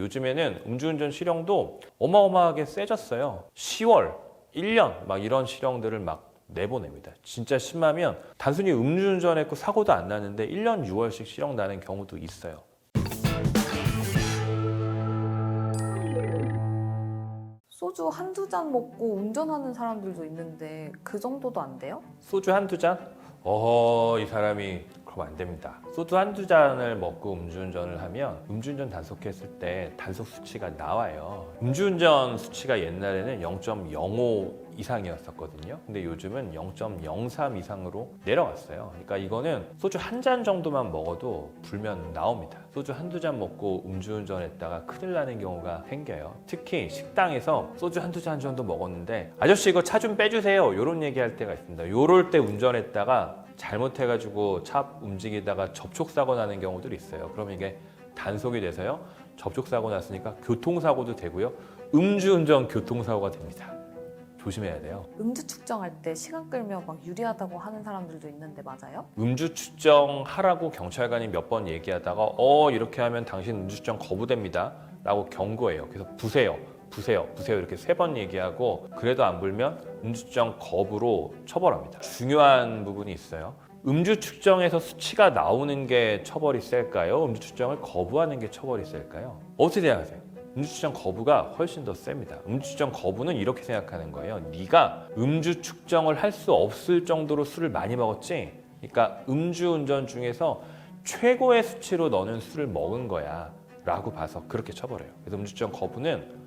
요즘에는 음주운전 실형도 어마어마하게 세졌어요. 10월, 1년 막 이런 실형들을 막 내보냅니다. 진짜 심하면 단순히 음주운전했고 사고도 안 나는데 1년 6월씩 실형 나는 경우도 있어요. 소주 한두 잔 먹고 운전하는 사람들도 있는데 그 정도도 안 돼요? 소주 한두 잔? 이 사람이 그러면 안 됩니다. 소주 한두 잔을 먹고 음주운전을 하면 음주운전 단속했을 때 단속 수치가 나와요. 음주운전 수치가 옛날에는 0.05 이상이었었거든요. 근데 요즘은 0.03 이상으로 내려갔어요. 그러니까 이거는 소주 한 잔 정도만 먹어도 불면 나옵니다. 소주 한두 잔 먹고 음주운전했다가 큰일 나는 경우가 생겨요. 특히 식당에서 소주 한두 잔 정도 먹었는데 아저씨 이거 차 좀 빼주세요. 이런 얘기할 때가 있습니다. 요럴 때 운전했다가 잘못해가지고 차 움직이다가 접촉사고 나는 경우들이 있어요. 그럼 이게 단속이 돼서요. 접촉사고 났으니까 교통사고도 되고요. 음주운전 교통사고가 됩니다. 조심해야 돼요. 음주 측정할 때 시간 끌면 막 유리하다고 하는 사람들도 있는데 맞아요? 음주 측정하라고 경찰관이 몇 번 얘기하다가 이렇게 하면 당신 음주 측정 거부됩니다 라고 경고해요. 그래서 부세요 이렇게 3번 얘기하고 그래도 안 불면 음주 측정 거부로 처벌합니다. 중요한 부분이 있어요. 음주 측정에서 수치가 나오는 게 처벌이 셀까요? 음주 측정을 거부하는 게 처벌이 셀까요? 어떻게 생각하세요? 음주 측정 거부가 훨씬 더 셉니다. 음주 측정 거부는 이렇게 생각하는 거예요. 네가 음주 측정을 할 수 없을 정도로 술을 많이 먹었지? 그러니까 음주운전 중에서 최고의 수치로 너는 술을 먹은 거야 라고 봐서 그렇게 처벌해요. 그래서 음주 측정 거부는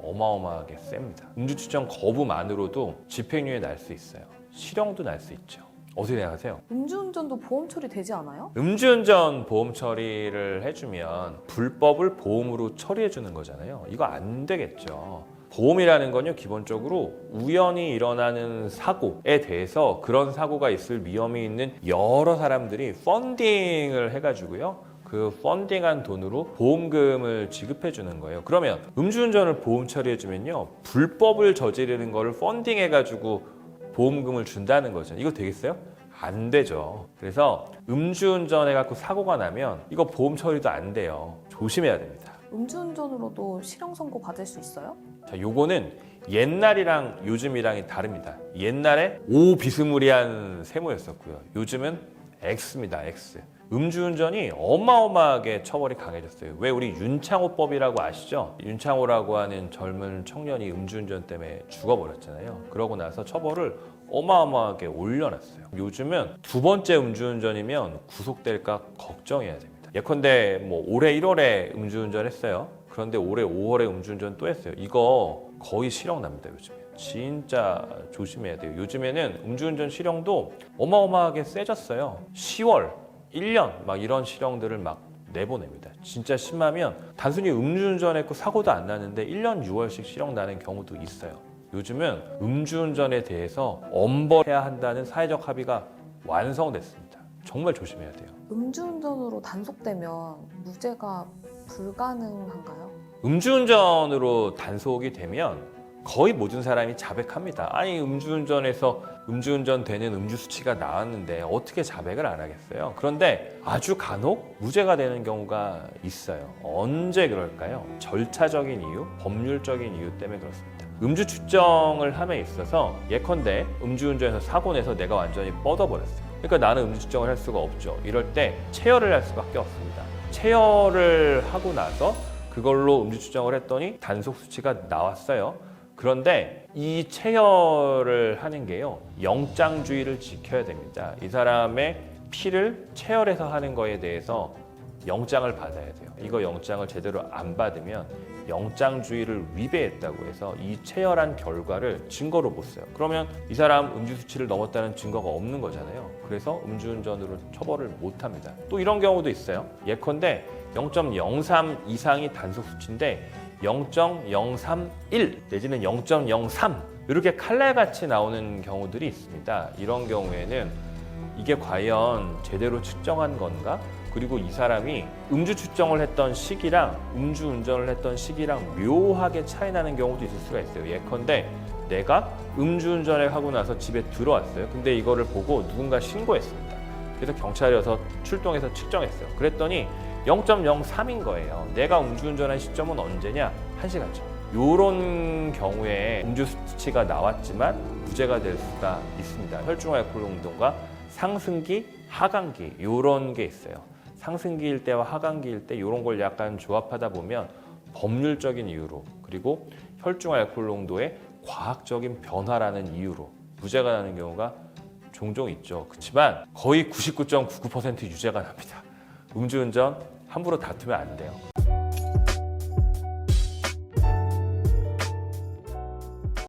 어마어마하게 셉니다. 음주 측정 거부만으로도 집행유예 날 수 있어요. 실형도 날 수 있죠. 어떻게 생각하세요? 음주운전도 보험 처리 되지 않아요? 음주운전 보험 처리를 해주면 불법을 보험으로 처리해주는 거잖아요. 이거 안 되겠죠. 보험이라는 건요, 기본적으로 우연히 일어나는 사고에 대해서 그런 사고가 있을 위험이 있는 여러 사람들이 펀딩을 해가지고요. 그 펀딩한 돈으로 보험금을 지급해 주는 거예요. 그러면 음주운전을 보험 처리해주면요, 불법을 저지르는 거를 펀딩해가지고 보험금을 준다는 거죠. 이거 되겠어요? 안 되죠. 그래서 음주운전 해갖고 사고가 나면 이거 보험 처리도 안 돼요. 조심해야 됩니다. 음주운전으로도 실형 선고 받을 수 있어요? 자, 요거는 옛날이랑 요즘이랑이 다릅니다. 옛날에 O 비스무리한 세모였었고요. 요즘은 X입니다. X. 음주운전이 어마어마하게 처벌이 강해졌어요. 왜 우리 윤창호법이라고 아시죠? 윤창호라고 하는 젊은 청년이 음주운전 때문에 죽어버렸잖아요. 그러고 나서 처벌을 어마어마하게 올려놨어요. 요즘은 2번째 음주운전이면 구속될까 걱정해야 됩니다. 예컨대 뭐 올해 1월에 음주운전 했어요. 그런데 올해 5월에 음주운전 또 했어요. 이거 거의 실형 납니다, 요즘에. 진짜 조심해야 돼요. 요즘에는 음주운전 실형도 어마어마하게 세졌어요. 10월, 1년 막 이런 실형들을 막 내보냅니다. 진짜 심하면 단순히 음주운전했고 사고도 안 나는데 1년 6월씩 실형 나는 경우도 있어요. 요즘은 음주운전에 대해서 엄벌해야 한다는 사회적 합의가 완성됐습니다. 정말 조심해야 돼요. 음주운전으로 단속되면 무죄가 불가능한가요? 음주운전으로 단속이 되면 거의 모든 사람이 자백합니다. 아니 음주운전에서 음주운전 되는 음주 수치가 나왔는데 어떻게 자백을 안 하겠어요? 그런데 아주 간혹 무죄가 되는 경우가 있어요. 언제 그럴까요? 절차적인 이유, 법률적인 이유 때문에 그렇습니다. 음주 측정을 함에 있어서 예컨대 음주운전에서 사고 내서 내가 완전히 뻗어버렸어요. 그러니까 나는 음주 측정을 할 수가 없죠. 이럴 때 체열을 할 수밖에 없습니다. 체열을 하고 나서 그걸로 음주 측정을 했더니 단속 수치가 나왔어요. 그런데 이 체열을 하는 게요, 영장주의를 지켜야 됩니다. 이 사람의 피를 체열해서 하는 거에 대해서 영장을 받아야 돼요. 이거 영장을 제대로 안 받으면 영장주의를 위배했다고 해서 이 체열한 결과를 증거로 못 써요. 그러면 이 사람 음주 수치를 넘었다는 증거가 없는 거잖아요. 그래서 음주운전으로 처벌을 못 합니다. 또 이런 경우도 있어요. 예컨대 0.03 이상이 단속 수치인데 0.031 내지는 0.03 이렇게 칼날같이 나오는 경우들이 있습니다. 이런 경우에는 이게 과연 제대로 측정한 건가? 그리고 이 사람이 음주 측정을 했던 시기랑 음주운전을 했던 시기랑 묘하게 차이 나는 경우도 있을 수가 있어요. 예컨대 내가 음주운전을 하고 나서 집에 들어왔어요. 근데 이거를 보고 누군가 신고했습니다. 그래서 경찰이 와서 출동해서 측정했어요. 그랬더니 0.03인 거예요. 내가 음주운전한 시점은 언제냐? 1시간 전. 이런 경우에 음주 수치가 나왔지만 무죄가 될 수가 있습니다. 혈중 알코올 농도가 상승기, 하강기 이런 게 있어요. 상승기일 때와 하강기일 때 이런 걸 약간 조합하다 보면 법률적인 이유로 그리고 혈중 알코올 농도의 과학적인 변화라는 이유로 무죄가 나는 경우가 종종 있죠. 그렇지만 거의 99.99% 유죄가 납니다. 음주운전 함부로 다투면 안 돼요.